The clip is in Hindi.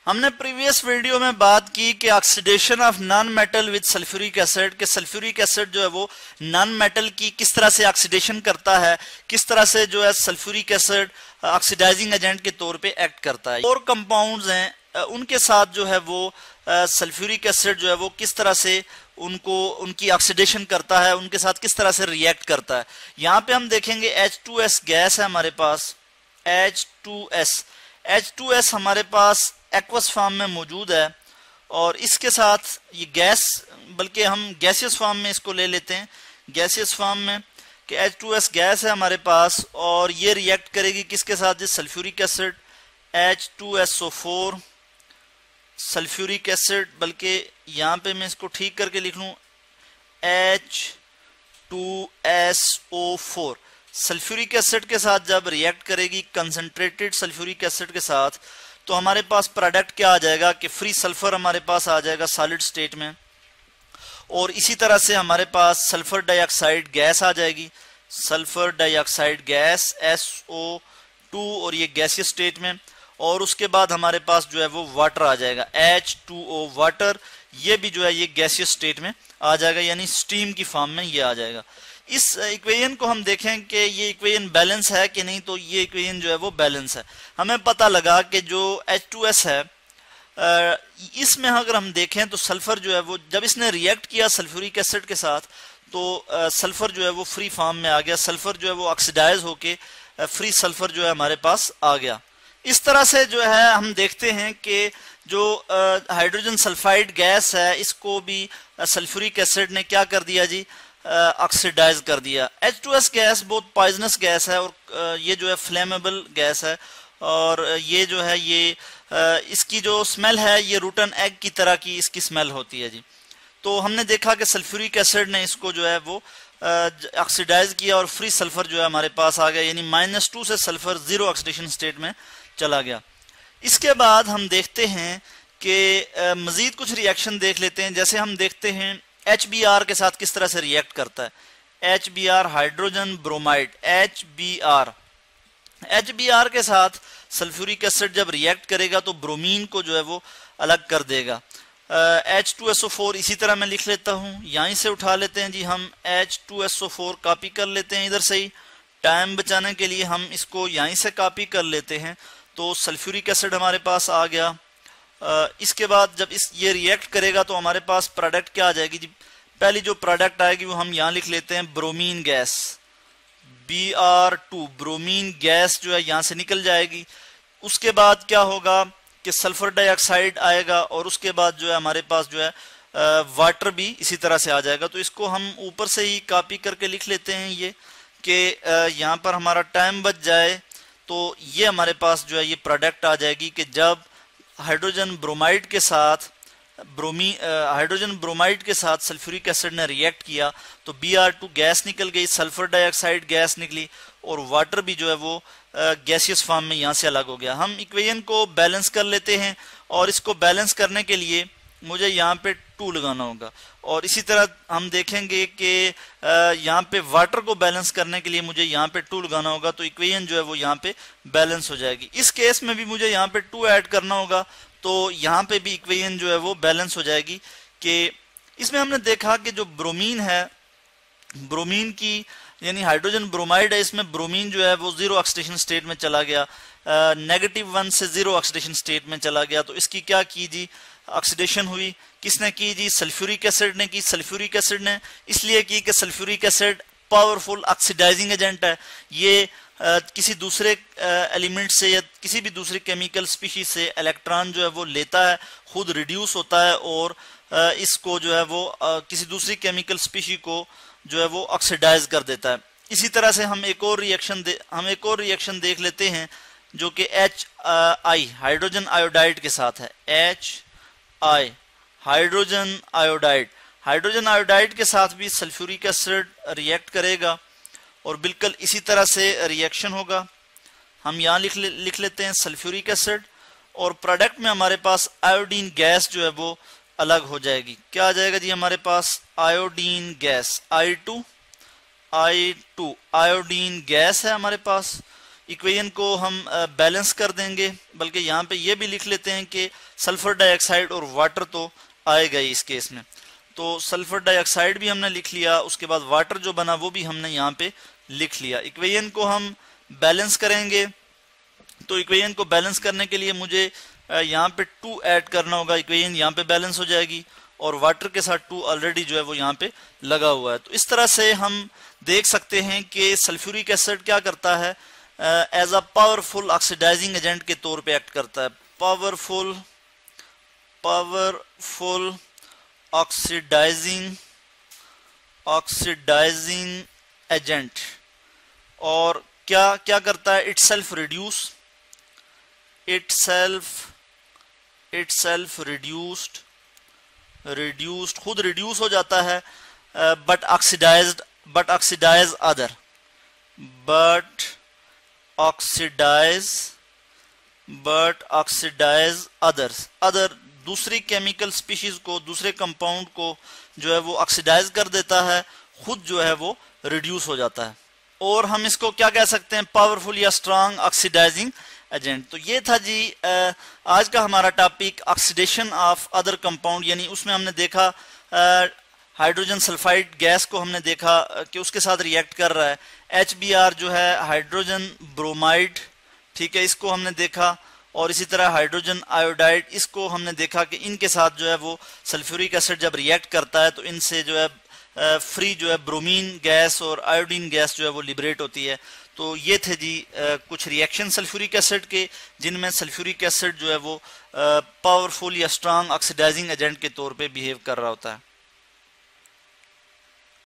हमने प्रीवियस वीडियो में बात की कि oxidation of non metal with sulphuric acid के सल्फ्यूरिक एसिड जो है वो नॉन मेटल की किस तरह से ऑक्सीडेशन करता है, किस तरह से जो है सल्फ्यूरिक एसिड ऑक्सीडाइजिंग एजेंट के तौर पे एक्ट करता है। और कंपाउंड्स हैं उनके साथ जो है वो सल्फ्यूरिक एसिड जो है वो किस तरह से उनकी ऑक्सीडेशन करता है, उनके साथ किस तरह से रिएक्ट करता है। यहाँ पे हम देखेंगे H2S गैस है हमारे पास, H2S हमारे पास एक्वस फॉर्म में मौजूद है और इसके साथ ये गैस, बल्कि हम गैसियस फॉर्म में इसको ले लेते हैं, गैसियस फॉर्म में कि H2S गैस है हमारे पास और ये रिएक्ट करेगी किसके साथ, जिस sulphuric acid H2SO4 sulphuric acid, बल्कि यहाँ पे मैं इसको ठीक करके लिख लूँ H2SO4 सल्फ्यूरिक एसिड के साथ जब रिएक्ट करेगी कंसंट्रेटेड सल्फ्यूरिक एसिड के साथ, तो हमारे पास प्रोडक्ट क्या आ जाएगा कि फ्री सल्फर हमारे पास आ जाएगा सॉलिड स्टेट में। और इसी तरह से हमारे पास सल्फर डाइऑक्साइड गैस आ जाएगी, सल्फर डाइऑक्साइड गैस SO2 और ये गैसियस स्टेट में। और उसके बाद हमारे पास जो है वो वाटर आ जाएगा H2O वाटर, ये भी जो है ये गैसियस स्टेट में आ जाएगा, यानी स्टीम की फॉर्म में ये आ जाएगा। इस इक्वेशन को हम देखें कि ये इक्वेशन बैलेंस है कि नहीं, तो ये इक्वेशन जो है वो बैलेंस है। हमें पता लगा कि जो H2S है इसमें अगर हम देखें तो सल्फर जो है वो जब इसने रिएक्ट किया सल्फ्यूरिक एसिड के साथ तो सल्फर जो है वो फ्री फॉर्म में आ गया, सल्फर जो है वो ऑक्सीडाइज होके फ्री सल्फर जो है हमारे पास आ गया। इस तरह से जो है हम देखते हैं कि जो हाइड्रोजन सल्फाइड गैस है इसको भी सल्फ्यूरिक एसिड ने क्या कर दिया जी, ऑक्सीडाइज कर दिया। H2S गैस बहुत पॉइजनस गैस है और ये जो है फ्लेमेबल गैस है और ये जो है ये इसकी जो स्मेल है ये रूटन एग की तरह की इसकी स्मेल होती है जी। तो हमने देखा कि सल्फ्यूरिक एसिड ने इसको जो है वो ऑक्सीडाइज किया और फ्री सल्फर जो है हमारे पास आ गया, यानी -2 से सल्फर 0 ऑक्सीडेशन स्टेट में चला गया। इसके बाद हम देखते हैं कि मजीद कुछ रिएक्शन देख लेते हैं। जैसे हम देखते हैं HBr के साथ किस तरह से रिएक्ट करता है, HBr हाइड्रोजन ब्रोमाइड, HBr के साथ सल्फ्यूरिक एसिड जब रिएक्ट करेगा तो ब्रोमीन को जो है वो अलग कर देगा। H2SO4 इसी तरह मैं लिख लेता हूँ, यहीं से उठा लेते हैं जी हम H2SO4 कॉपी कर लेते हैं, इधर से ही टाइम बचाने के लिए हम इसको यहीं से कॉपी कर लेते हैं। तो सल्फ्यूरिक एसिड हमारे पास आ गया। इसके बाद जब ये रिएक्ट करेगा तो हमारे पास प्रोडक्ट क्या आ जाएगी जी, पहली जो प्रोडक्ट आएगी वो हम यहाँ लिख लेते हैं bromine gas, Br2 bromine gas जो है यहाँ से निकल जाएगी। उसके बाद क्या होगा कि सल्फर डाइऑक्साइड आएगा और उसके बाद जो है हमारे पास जो है वाटर भी इसी तरह से आ जाएगा। तो इसको हम ऊपर से ही कॉपी करके लिख लेते हैं ये कि यहाँ पर हमारा टाइम बच जाए। तो ये हमारे पास जो है ये प्रोडक्ट आ जाएगी कि जब हाइड्रोजन ब्रोमाइड के साथ सल्फ्यूरिक एसिड ने रिएक्ट किया तो Br2 गैस निकल गई, सल्फर डाइऑक्साइड गैस निकली और वाटर भी जो है वो गैसियस फॉर्म में यहाँ से अलग हो गया। हम इक्वेशन को बैलेंस कर लेते हैं और इसको बैलेंस करने के लिए मुझे यहाँ पे 2 लगाना होगा और इसी तरह हम देखेंगे कि यहाँ पे वाटर को बैलेंस करने के लिए मुझे यहाँ पे 2 लगाना होगा, तो इक्वेशन जो है वो यहाँ पे बैलेंस हो जाएगी। इस केस में भी मुझे यहाँ पे 2 ऐड करना होगा तो यहाँ पे भी इक्वेशन जो है वो बैलेंस हो जाएगी। कि इसमें हमने देखा कि जो ब्रोमीन है, ब्रोमीन की यानी हाइड्रोजन ब्रोमाइड है, इसमें ब्रोमीन जो है वो 0 ऑक्सीडेशन स्टेट में चला गया, -1 से 0 ऑक्सीडेशन स्टेट में चला गया। तो इसकी क्या की जी, ऑक्सीडेशन हुई। किसने की जी, सल्फ्यूरिक एसिड ने की। सल्फ्यूरिक एसिड ने इसलिए की कि sulphuric acid powerful oxidising agent है, ये किसी दूसरे एलिमेंट से या किसी भी दूसरी केमिकल स्पीशीज से इलेक्ट्रॉन जो है वो लेता है, खुद रिड्यूस होता है और इसको जो है वो किसी दूसरी केमिकल स्पीशी को जो है वो ऑक्सीडाइज कर देता है। इसी तरह से हम एक और रिएक्शन देख लेते हैं जो कि HI हाइड्रोजन आयोडाइड के साथ है। HI हाइड्रोजन आयोडाइड के साथ भी सल्फ्यूरिक एसिड रिएक्ट करेगा और बिल्कुल इसी तरह से रिएक्शन होगा। हम यहाँ लिख लेते हैं सल्फ्यूरिक एसिड और प्रोडक्ट में हमारे पास आयोडीन गैस जो है वो अलग हो जाएगी। क्या आ जाएगा जी हमारे पास, iodine gas I2 iodine gas है हमारे पास। इक्वेशन को हम बैलेंस कर देंगे, बल्कि यहाँ पे ये भी लिख लेते हैं कि सल्फर डाइऑक्साइड और वाटर तो आएगा ही इस केस में। तो सल्फर डाइऑक्साइड भी हमने लिख लिया, उसके बाद वाटर जो बना वो भी हमने यहाँ पे लिख लिया। इक्वेशन को हम बैलेंस करेंगे, तो इक्वेशन को बैलेंस करने के लिए मुझे यहाँ पे 2 ऐड करना होगा, इक्वेशन यहाँ पे बैलेंस हो जाएगी और वाटर के साथ 2 ऑलरेडी जो है वो यहाँ पे लगा हुआ है। तो इस तरह से हम देख सकते हैं कि सल्फ्यूरिक एसिड क्या करता है, as a powerful oxidising agent के तौर पे एक्ट करता है। Powerful oxidising agent. और क्या क्या करता है, इट सेल्फ रिड्यूस्ड खुद रिड्यूस हो जाता है, बट ऑक्सीडाइज अदर दूसरी केमिकल स्पीशीज को, दूसरे कंपाउंड को जो है वो ऑक्सीडाइज कर देता है, खुद जो है वो रिड्यूस हो जाता है। और हम इसको क्या कह सकते हैं, पावरफुल या स्ट्रांग ऑक्सीडाइजिंग एजेंट। तो ये था जी आज का हमारा topic, oxidation of other compound. यानी उसमें हमने देखा हाइड्रोजन सल्फाइड गैस को हमने देखा कि उसके साथ रिएक्ट कर रहा है। HBr जो है हाइड्रोजन ब्रोमाइड, ठीक है, इसको हमने देखा। और इसी तरह हाइड्रोजन आयोडाइड, इसको हमने देखा कि इनके साथ जो है वो सल्फ्यूरिक एसिड जब रिएक्ट करता है तो इनसे जो है फ्री जो है ब्रोमीन गैस और आयोडीन गैस जो है वो लिबरेट होती है। तो ये थे जी कुछ रिएक्शन सल्फ्यूरिक एसिड के, जिनमें सल्फ्यूरिक एसिड जो है वो पावरफुल या स्ट्रांग ऑक्सीडाइजिंग एजेंट के तौर पे बिहेव कर रहा होता है।